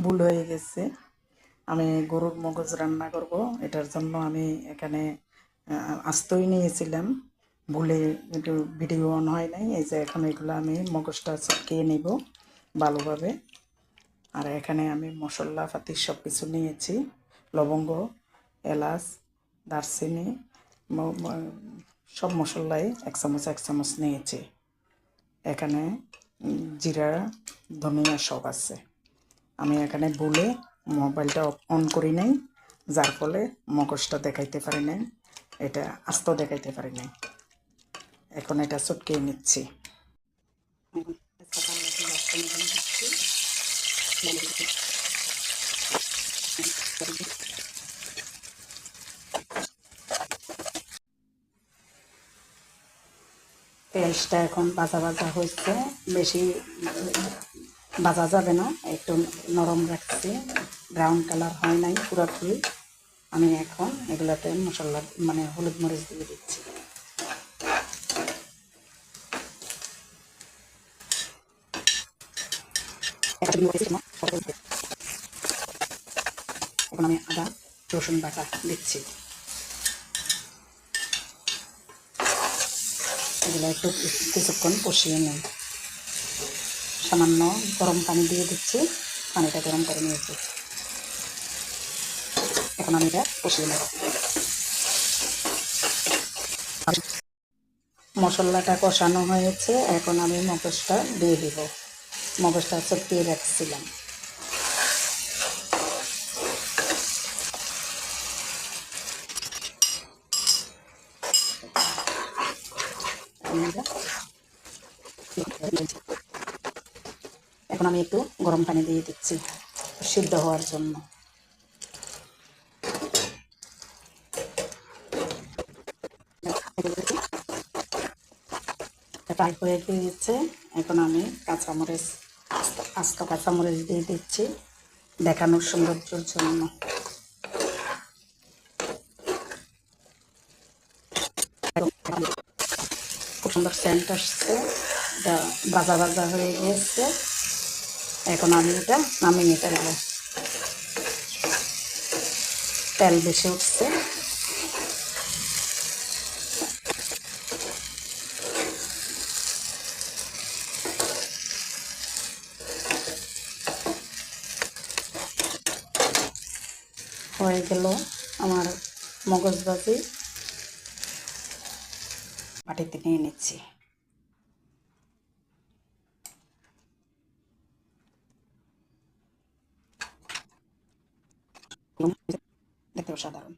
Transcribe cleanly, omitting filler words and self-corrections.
ভুল হয়ে গেছে। আমি গরুর মগজ রান্না করব, এটার জন্য আমি এখানে আস্তই নিয়েছিলাম, ভুলে একটু ভিডিও অন হয় নাই। এই যে এখন এগুলো আমি মগজটা চটকিয়ে নেব ভালোভাবে। আর এখানে আমি মশলা পাতি সব কিছু নিয়েছি, লবঙ্গ, এলাচ, দারচিনি, সব মশলাই এক চামচ নিয়েছি। এখানে জিরা, ধনিয়া সব আছে। আমি এখানে ভুলে মোবাইলটা অন করি নাই, যার ফলে মগজটা দেখাইতে পারি নাই, এটা আস্ত দেখাইতে পারি নাই। এখন এটা চটকিয়ে নিচ্ছি। পেঁয়াজটা এখন ভাজা ভাজা হয়েছে, বেশি ভাজা যাবে না, একটু নরম রাখছি, ব্রাউন কালার হয় নাই পুরোপুরি। আমি এখন এগুলোতে মশলা মানে হলুদ মরিচ দিয়ে দিচ্ছি। এখন আমি আদা রসুন বাটা দিচ্ছি। এগুলো একটু কিছুক্ষণ কষিয়ে নিই। সামান্য গরম পানি দিয়ে দিচ্ছি, পানিটা গরম করে নিয়েছি। এখন আমি এটা কষিয়ে নেব। মশলাটা কষানো হয়েছে, এখন আমি মগজটা দিয়ে দিব। মগজটা চটকিয়ে রাখছিলাম। এখন আমি একটু গরম পানি দিয়ে দিচ্ছি সিদ্ধ হওয়ার জন্য। ফ্রাই হয়ে গিয়েছে, এখন আমি কাঁচামরিচ, আস্ত কাঁচামরিচ দিয়ে দিচ্ছি দেখানোর সৌন্দর্যের জন্য। খুব সুন্দর সেন্ট আসছে, এটা ভাজা ভাজা হয়ে গিয়েছে। এখন আমি এটা নামিয়ে ফেলবো, তেল বেশি উঠছে। হয়ে গেল আমার মগজ ভাজি, বাটিতে নিয়ে নিচ্ছি। দেখতে অসাধারণ।